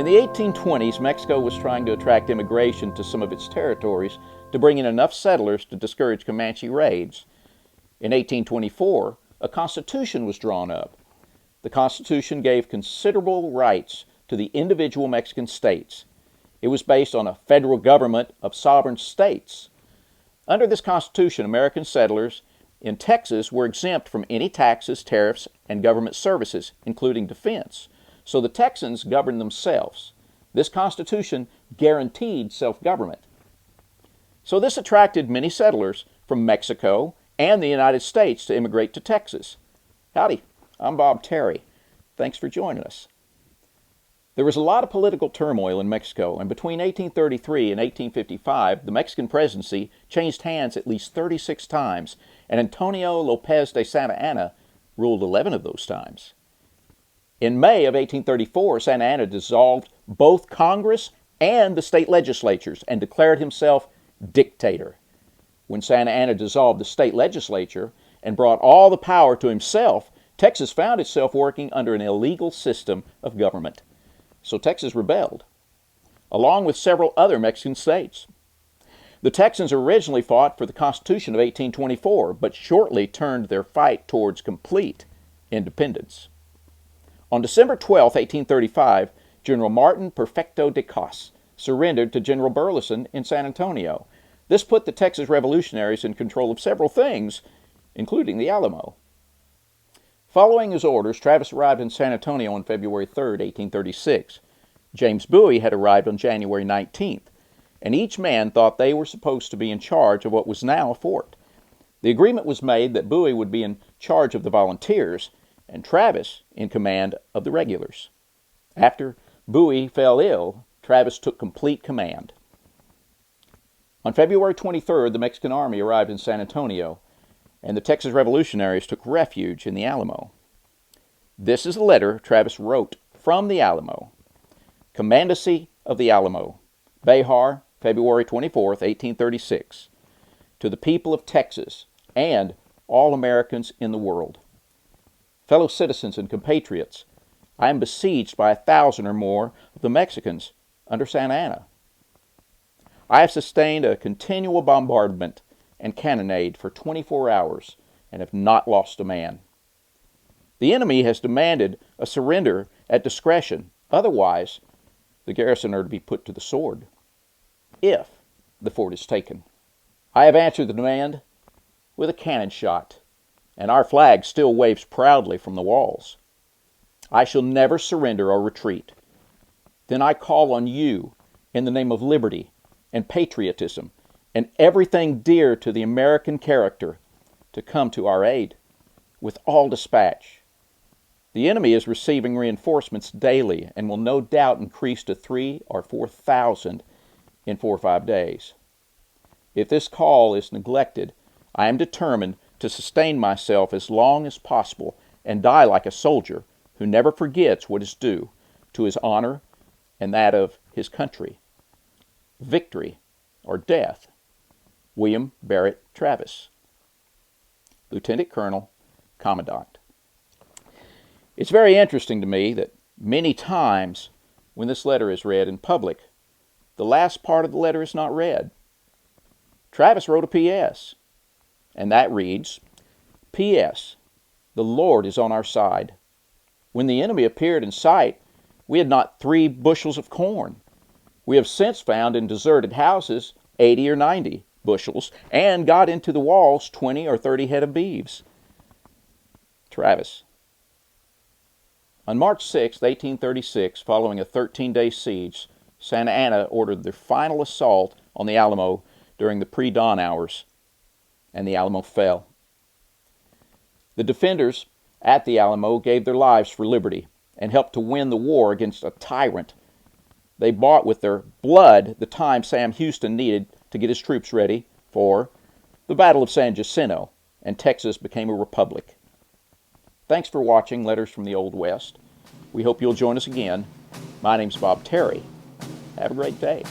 In the 1820s, Mexico was trying to attract immigration to some of its territories to bring in enough settlers to discourage Comanche raids. In 1824, a constitution was drawn up. The Constitution gave considerable rights to the individual Mexican states. It was based on a federal government of sovereign states. Under this Constitution, American settlers in Texas were exempt from any taxes, tariffs, and government services, including defense. So the Texans governed themselves. This Constitution guaranteed self-government. So this attracted many settlers from Mexico and the United States to immigrate to Texas. Howdy, I'm Bob Terry. Thanks for joining us. There was a lot of political turmoil in Mexico, and between 1833 and 1855, the Mexican presidency changed hands at least 36 times, and Antonio Lopez de Santa Anna ruled 11 of those times. In May of 1834, Santa Anna dissolved both Congress and the state legislatures and declared himself dictator. When Santa Anna dissolved the state legislature and brought all the power to himself, Texas found itself working under an illegal system of government. So Texas rebelled, along with several other Mexican states. The Texans originally fought for the Constitution of 1824, but shortly turned their fight towards complete independence. On December 12, 1835, General Martin Perfecto de Cos surrendered to General Burleson in San Antonio. This put the Texas revolutionaries in control of several things, including the Alamo. Following his orders, Travis arrived in San Antonio on February 3, 1836. James Bowie had arrived on January 19th, and each man thought they were supposed to be in charge of what was now a fort. The agreement was made that Bowie would be in charge of the volunteers, and Travis in command of the regulars. After Bowie fell ill, Travis took complete command. On February 23rd, the Mexican army arrived in San Antonio, and the Texas revolutionaries took refuge in the Alamo. This is a letter Travis wrote from the Alamo. Commandancy of the Alamo, Behar, February 24, 1836. To the people of Texas and all Americans in the world. Fellow citizens and compatriots, I am besieged by 1,000 or more of the Mexicans under Santa Anna. I have sustained a continual bombardment and cannonade for 24 hours and have not lost a man. The enemy has demanded a surrender at discretion. Otherwise, the garrison are to be put to the sword, if the fort is taken. I have answered the demand with a cannon shot, and our flag still waves proudly from the walls. I shall never surrender or retreat. Then I call on you in the name of liberty and patriotism and everything dear to the American character to come to our aid with all dispatch. The enemy is receiving reinforcements daily and will no doubt increase to 3,000 or 4,000 in 4 or 5 days. If this call is neglected, I am determined to sustain myself as long as possible and die like a soldier who never forgets what is due to his honor and that of his country. Victory or death. William Barret Travis, Lieutenant Colonel, Commandant. It's very interesting to me that many times when this letter is read in public, the last part of the letter is not read. Travis wrote a P.S., and that reads, P.S. The Lord is on our side. When the enemy appeared in sight, we had not 3 bushels of corn. We have since found in deserted houses 80 or 90 bushels, and got into the walls 20 or 30 head of beeves. Travis. On March 6, 1836, following a 13-day siege, Santa Anna ordered their final assault on the Alamo during the pre-dawn hours, and the Alamo fell. The defenders at the Alamo gave their lives for liberty and helped to win the war against a tyrant. They bought with their blood the time Sam Houston needed to get his troops ready for the Battle of San Jacinto, and Texas became a republic. Thanks for watching Letters from the Old West. We hope you'll join us again. My name's Bob Terry. Have a great day.